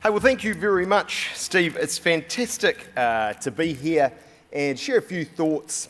Hey, well, thank you very much, Steve. It's fantastic to be here and share a few thoughts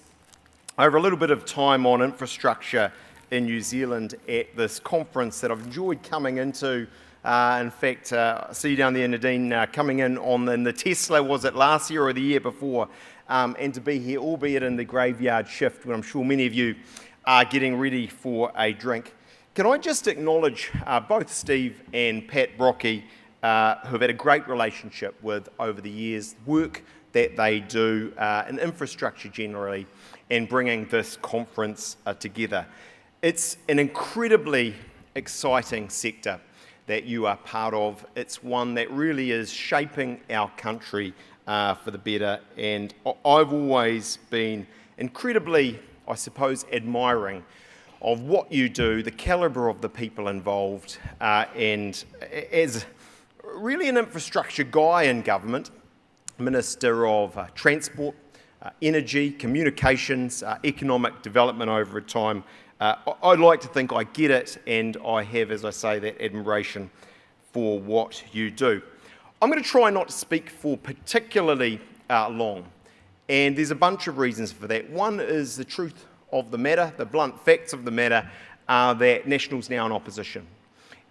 over a little bit of time on infrastructure in New Zealand at this conference that I've enjoyed coming into. In fact, I see you down there, Nadine, coming in on the Tesla, was it last year or the year before? And to be here, albeit in the graveyard shift, when I'm sure many of you are getting ready for a drink. Can I just acknowledge both Steve and Pat Brocky, who have had a great relationship with over the years, work that they do in infrastructure generally and bringing this conference together. It's an incredibly exciting sector that you are part of. It's one that really is shaping our country for the better, and I've always been incredibly, I suppose, admiring of what you do, the calibre of the people involved, and as really an infrastructure guy in government, Minister of Transport, Energy, Communications, Economic Development over time. I'd like to think I get it, and I have, as I say, that admiration for what you do. I'm going to try not to speak for particularly long, and there's a bunch of reasons for that. One is the truth of the matter, the blunt facts of the matter are that National's now in opposition.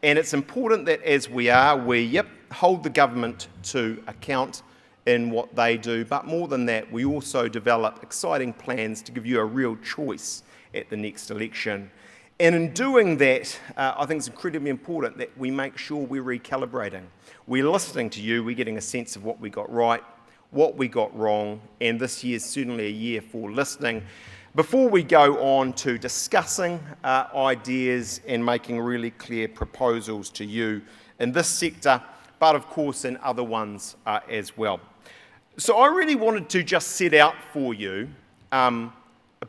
And it's important that as we hold the government to account in what they do, but more than that, we also develop exciting plans to give you a real choice at the next election. And in doing that, I think it's incredibly important that we make sure we're recalibrating. We're listening to you, we're getting a sense of what we got right, what we got wrong, and this year's certainly a year for listening. Before we go on to discussing ideas and making really clear proposals to you in this sector, but of course in other ones as well. So I really wanted to just set out for you a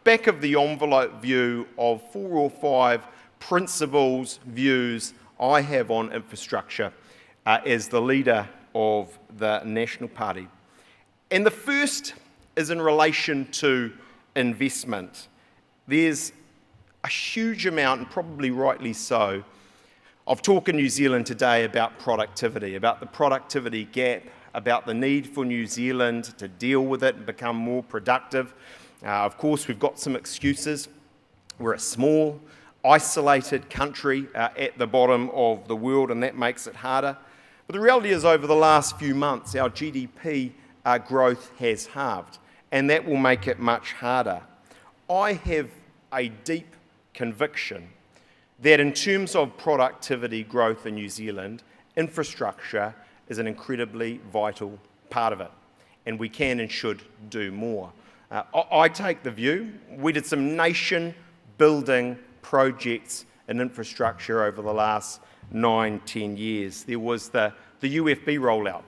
back of the envelope view of 4 or 5 principles, views I have on infrastructure as the leader of the National Party. And the first is in relation to investment. There's a huge amount, and probably rightly so, of talk in New Zealand today about productivity, about the productivity gap, about the need for New Zealand to deal with it and become more productive. Of course, we've got some excuses. We're a small, isolated country at the bottom of the world, and that makes it harder. But the reality is, over the last few months, our GDP growth has halved, and that will make it much harder. I have a deep conviction that in terms of productivity growth in New Zealand, infrastructure is an incredibly vital part of it, and we can and should do more. I take the view, we did some nation-building projects in infrastructure over the last 9-10 years. There was the UFB rollout.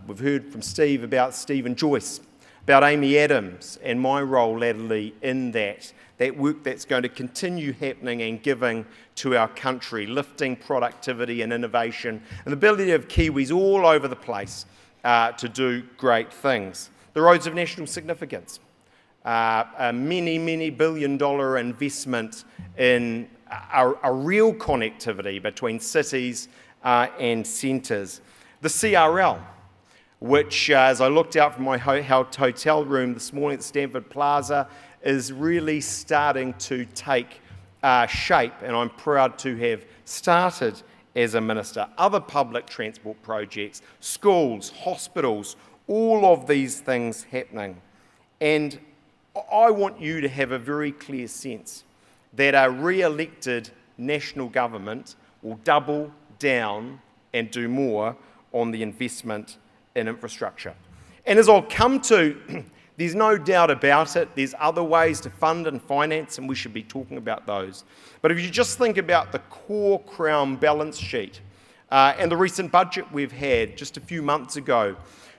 We've heard from Steve about Stephen Joyce, about Amy Adams and my role latterly in that work that's going to continue happening and giving to our country, lifting productivity and innovation and the ability of Kiwis all over the place to do great things. The roads of national significance, a many billion-dollar investment in a real connectivity between cities and centres. The CRL, which, as I looked out from my hotel room this morning at Stamford Plaza, is really starting to take shape, and I'm proud to have started as a minister. Other public transport projects, schools, hospitals, all of these things happening. And I want you to have a very clear sense that a re-elected national government will double down and do more on the investment in infrastructure. And as I'll come to, there's no doubt about it, there's other ways to fund and finance, and we should be talking about those. But if you just think about the core Crown balance sheet and the recent budget we've had just a few months ago,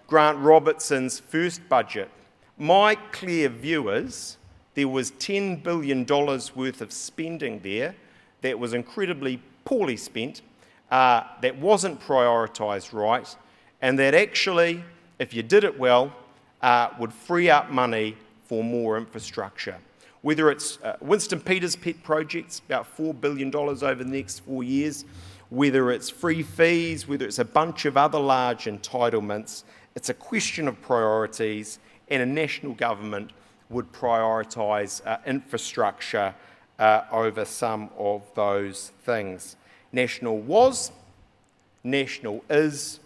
Grant Robertson's first budget, my clear view is there was $10 billion worth of spending there that was incredibly poorly spent, that wasn't prioritised right, and that actually, if you did it well, would free up money for more infrastructure. Whether it's Winston Peters' pet projects, about $4 billion over the next 4 years, whether it's free fees, whether it's a bunch of other large entitlements. It's a question of priorities, and a national government would prioritise infrastructure over some of those things. National was, National is,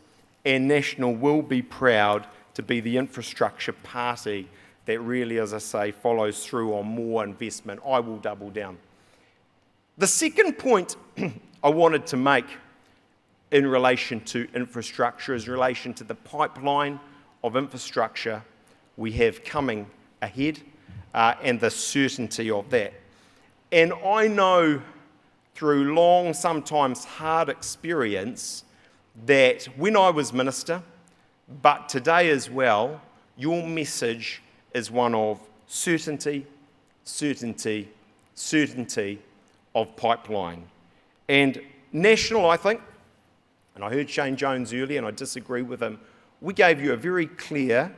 and National will be proud to be the infrastructure party that really, as I say, follows through on more investment. I will double down. The second point I wanted to make in relation to infrastructure is in relation to the pipeline of infrastructure we have coming ahead and the certainty of that. And I know through long, sometimes hard experience that when I was minister, but today as well, your message is one of certainty, certainty, certainty of pipeline. And National, I think, and I heard Shane Jones earlier and I disagree with him, we gave you a very clear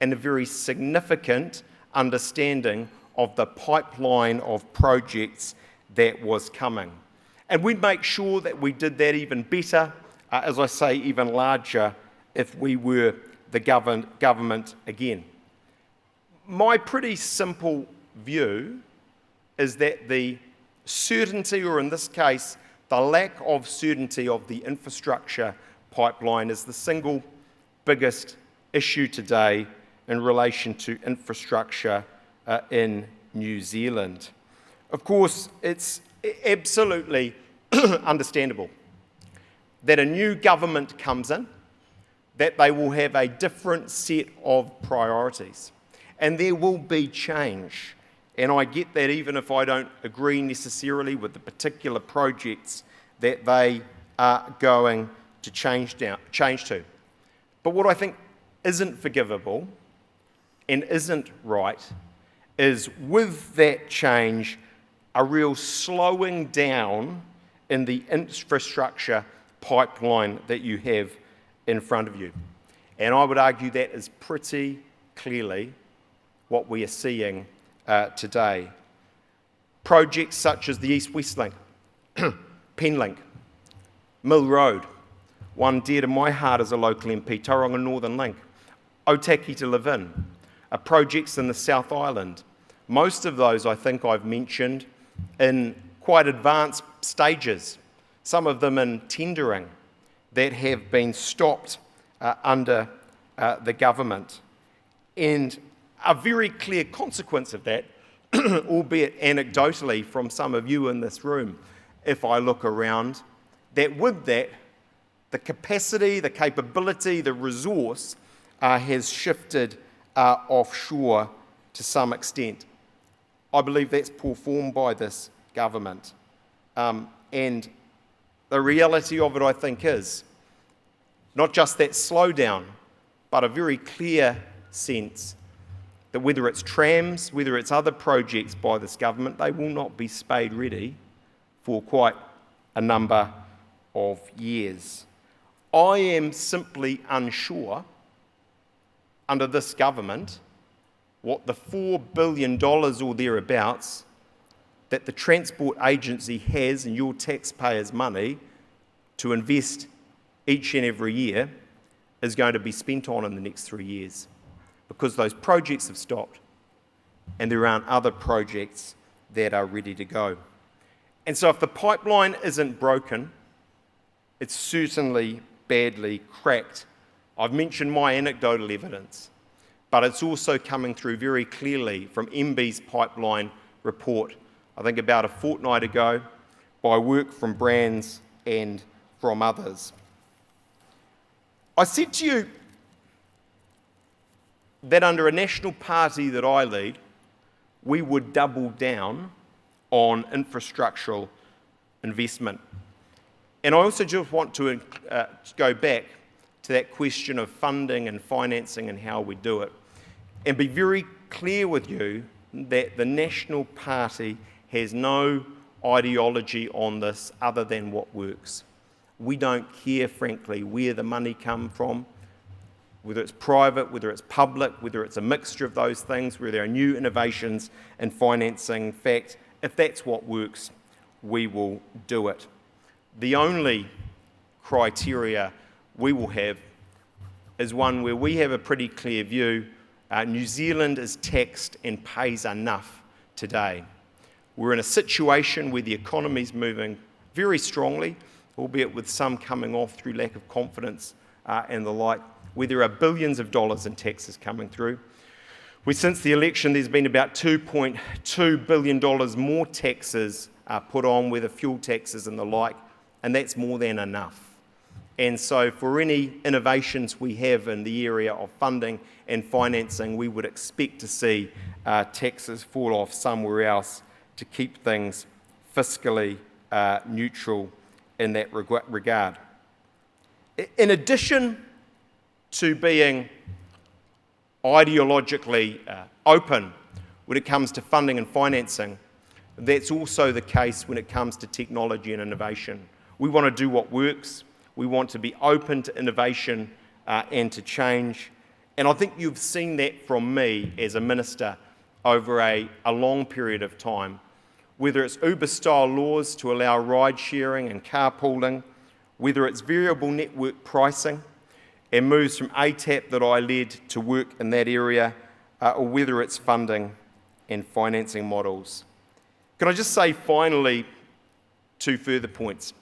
and a very significant understanding of the pipeline of projects that was coming. And we'd make sure that we did that even better, as I say, even larger, if we were the government again. My pretty simple view is that the certainty, or in this case, the lack of certainty of the infrastructure pipeline is the single biggest issue today in relation to infrastructure in New Zealand. Of course, it's absolutely understandable that a new government comes in, that they will have a different set of priorities, and there will be change. And I get that even if I don't agree necessarily with the particular projects that they are going to change to. But what I think isn't forgivable and isn't right is with that change, a real slowing down in the infrastructure pipeline that you have in front of you. And I would argue that is pretty clearly what we are seeing today. Projects such as the East-West Link, Penlink, Mill Road, one dear to my heart as a local MP, Tauranga Northern Link, Otaki to live in, projects in the South Island. Most of those I think I've mentioned in quite advanced stages, some of them in tendering that have been stopped under the government. And a very clear consequence of that, albeit anecdotally from some of you in this room, if I look around, that with that, the capacity, the capability, the resource has shifted offshore to some extent. I believe that's performed by this government. And the reality of it, I think, is not just that slowdown, but a very clear sense that whether it's trams, whether it's other projects by this government, they will not be spade ready for quite a number of years. I am simply unsure, under this government, what the $4 billion or thereabouts that the Transport Agency has in your taxpayers' money to invest each and every year is going to be spent on in the next 3 years, because those projects have stopped and there aren't other projects that are ready to go. And so if the pipeline isn't broken, it's certainly badly cracked. I've mentioned my anecdotal evidence, but it's also coming through very clearly from MB's pipeline report, I think about a fortnight ago, by work from Brands and from others. I said to you that under a national party that I lead, we would double down on infrastructural investment. And I also just want to go back to that question of funding and financing and how we do it, and be very clear with you that the National Party has no ideology on this other than what works. We don't care, frankly, where the money comes from, whether it's private, whether it's public, whether it's a mixture of those things, where there are new innovations in financing. In fact, if that's what works, we will do it. The only criteria we will have is one where we have a pretty clear view. New Zealand is taxed and pays enough today. We're in a situation where the economy's moving very strongly, albeit with some coming off through lack of confidence and the like, where there are billions of dollars in taxes coming through. Where since the election there's been about $2.2 billion more taxes put on, whether fuel taxes and the like, and that's more than enough. And so for any innovations we have in the area of funding and financing, we would expect to see taxes fall off somewhere else to keep things fiscally neutral in that regard. In addition to being ideologically open when it comes to funding and financing, that's also the case when it comes to technology and innovation. We want to do what works. We want to be open to innovation and to change. And I think you've seen that from me as a minister over a long period of time, whether it's Uber-style laws to allow ride-sharing and carpooling, whether it's variable network pricing and moves from ATAP that I led to work in that area, or whether it's funding and financing models. Can I just say finally 2 further points?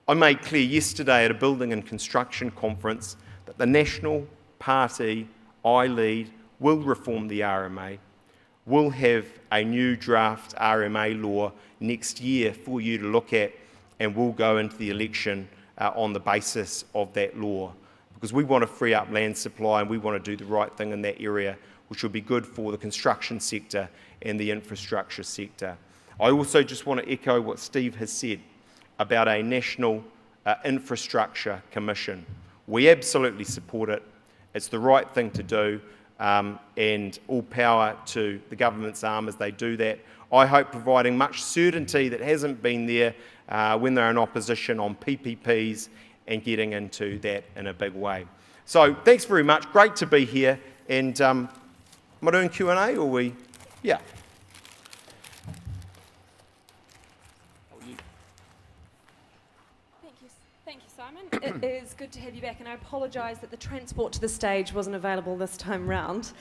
I made clear yesterday at a building and construction conference that the National Party I lead will reform the RMA. We'll have a new draft RMA law next year for you to look at, and we'll go into the election on the basis of that law, because we want to free up land supply and we want to do the right thing in that area, which will be good for the construction sector and the infrastructure sector. I also just want to echo what Steve has said about a National Infrastructure Commission. We absolutely support it. It's the right thing to do, and all power to the government's arm as they do that. I hope providing much certainty that hasn't been there when they're in opposition on PPPs and getting into that in a big way. So thanks very much. Great to be here. And am I doing Q&A or we? Yeah. Thank you, Simon. It is good to have you back, and I apologise that the transport to the stage wasn't available this time round.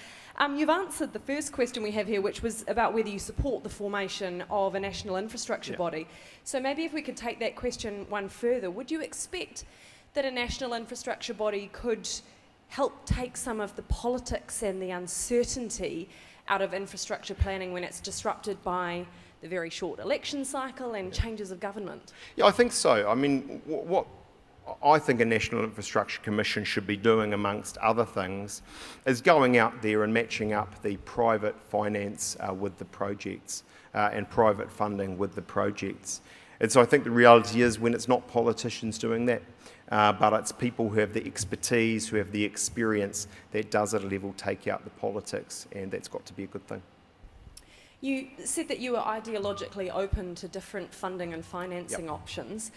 You've answered the first question we have here, which was about whether you support the formation of a national infrastructure body. So maybe if we could take that question one further, would you expect that a national infrastructure body could help take some of the politics and the uncertainty out of infrastructure planning when it's disrupted by the very short election cycle and changes of government? Yeah, I think so. I mean, what I think a National Infrastructure Commission should be doing, amongst other things, is going out there and matching up the private finance with the projects and private funding with the projects. And so I think the reality is when it's not politicians doing that, but it's people who have the expertise, who have the experience, that does at a level take out the politics, and that's got to be a good thing. You said that you were ideologically open to different funding and financing options.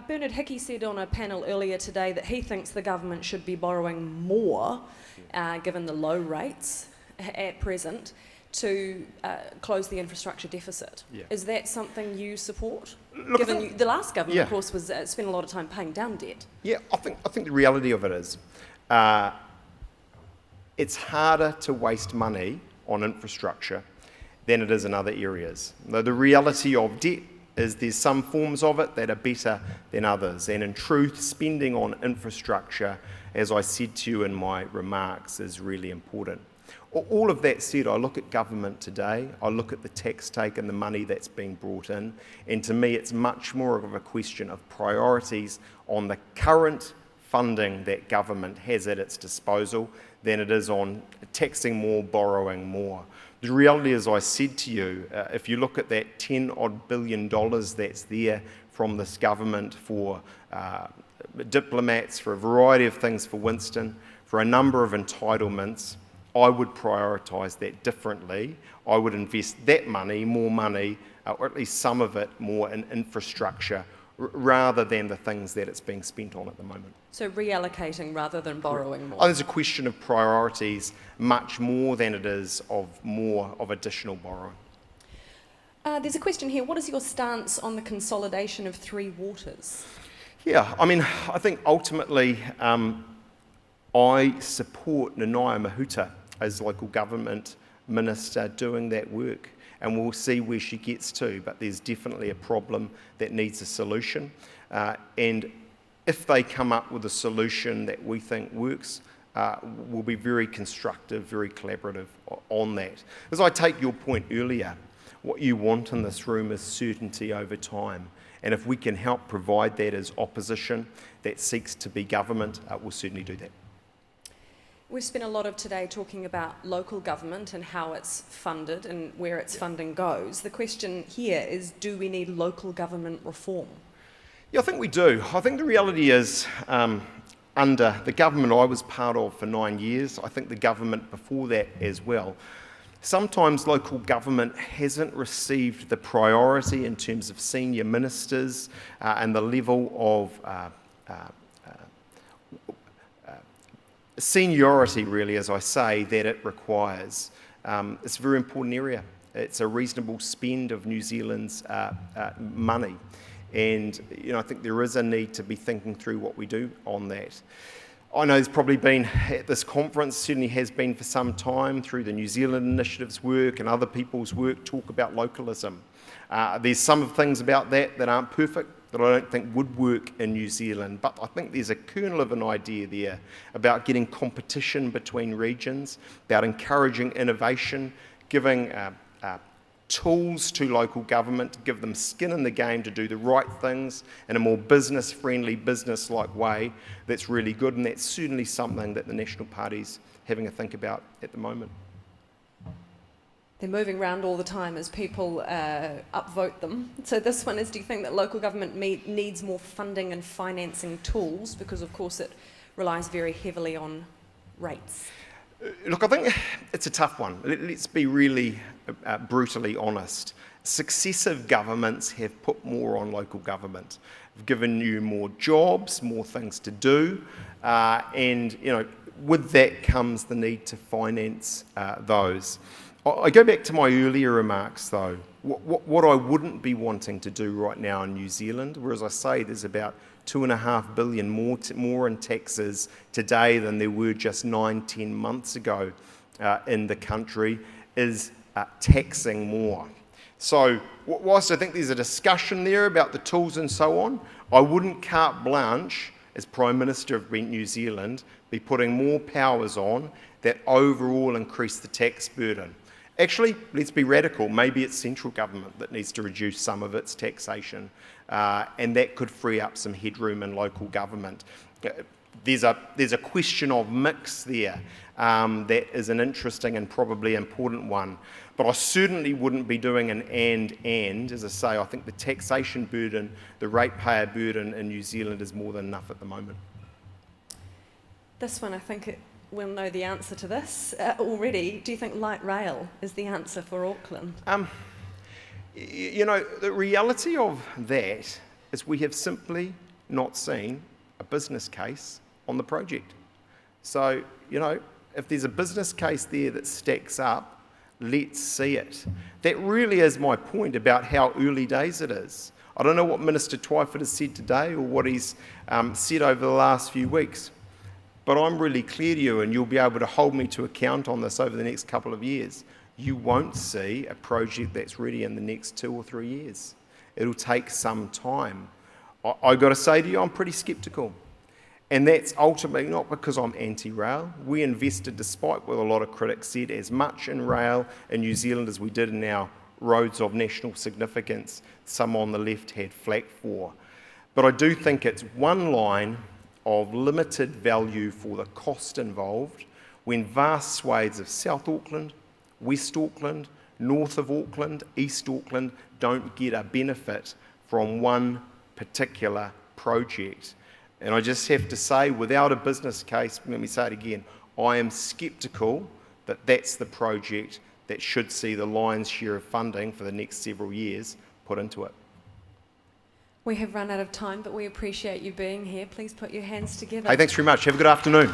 Bernard Hickey said on a panel earlier today that he thinks the government should be borrowing more, given the low rates at present, to close the infrastructure deficit. Is that something you support? Look, given the last government, of course, was spent a lot of time paying down debt. Yeah, I think the reality of it is it's harder to waste money on infrastructure than it is in other areas. The reality of debt is there's some forms of it that are better than others, and in truth, spending on infrastructure, as I said to you in my remarks, is really important. All of that said, I look at government today, I look at the tax take and the money that's being brought in, and to me it's much more of a question of priorities on the current funding that government has at its disposal than it is on taxing more, borrowing more. The reality, as I said to you, if you look at that $10-odd billion that's there from this government for diplomats, for a variety of things for Winston, for a number of entitlements, I would prioritise that differently. I would invest that money, more money, or at least some of it more in infrastructure, rather than the things that it's being spent on at the moment. So reallocating rather than borrowing more? There's a question of priorities much more than it is of more of additional borrowing. There's a question here. What is your stance on the consolidation of three waters? Yeah, I mean, I think ultimately I support Nanaia Mahuta as local government minister doing that work, and we'll see where she gets to, but there's definitely a problem that needs a solution. And if they come up with a solution that we think works, we'll be very constructive, very collaborative on that. As I take your point earlier, what you want in this room is certainty over time. And if we can help provide that as opposition that seeks to be government, we'll certainly do that. We've spent a lot of today talking about local government and how it's funded and where its funding goes. The question here is, do we need local government reform? Yeah, I think we do. I think the reality is, under the government I was part of for 9 years, I think the government before that as well, sometimes local government hasn't received the priority in terms of senior ministers and the level of seniority, really, as I say, that it requires. It's a very important area. It's a reasonable spend of New Zealand's money. And I think there is a need to be thinking through what we do on that. I know there's probably been at this conference, certainly has been for some time, through the New Zealand Initiative's work and other people's work, talk about localism. There's some things about that aren't perfect, that I don't think would work in New Zealand, but I think there's a kernel of an idea there about getting competition between regions, about encouraging innovation, giving tools to local government to give them skin in the game to do the right things in a more business-friendly, business-like way. That's really good, and that's certainly something that the National Party's having a think about at the moment. They're moving around all the time as people upvote them. So this one is, do you think that local government needs more funding and financing tools? Because, of course, it relies very heavily on rates. Look, I think it's a tough one. Let's be really brutally honest. Successive governments have put more on local government, have given you more jobs, more things to do, and with that comes the need to finance those. I go back to my earlier remarks, though. What I wouldn't be wanting to do right now in New Zealand, whereas I say there's about $2.5 billion more in taxes today than there were just 9-10 months ago in the country, is taxing more. So whilst I think there's a discussion there about the tools and so on, I wouldn't carte blanche, as Prime Minister of New Zealand, be putting more powers on that overall increase the tax burden. Actually, let's be radical. Maybe it's central government that needs to reduce some of its taxation, and that could free up some headroom in local government. There's a question of mix there that is an interesting and probably important one. But I certainly wouldn't be doing an and. As I say, I think the taxation burden, the ratepayer burden in New Zealand is more than enough at the moment. This one, I think we'll know the answer to this already. Do you think light rail is the answer for Auckland? The reality of that is we have simply not seen a business case on the project. So, if there's a business case there that stacks up, let's see it. That really is my point about how early days it is. I don't know what Minister Twyford has said today or what he's said over the last few weeks, but I'm really clear to you, and you'll be able to hold me to account on this over the next couple of years. You won't see a project that's ready in the next 2 or 3 years. It'll take some time. I've got to say to you, I'm pretty sceptical. And that's ultimately not because I'm anti-rail. We invested, despite what a lot of critics said, as much in rail in New Zealand as we did in our roads of national significance. Some on the left had flack for. But I do think it's one line of limited value for the cost involved when vast swathes of South Auckland, West Auckland, North of Auckland, East Auckland don't get a benefit from one particular project. And I just have to say, without a business case, let me say it again, I am sceptical that that's the project that should see the lion's share of funding for the next several years put into it. We have run out of time, but we appreciate you being here. Please put your hands together. Hey, thanks very much. Have a good afternoon.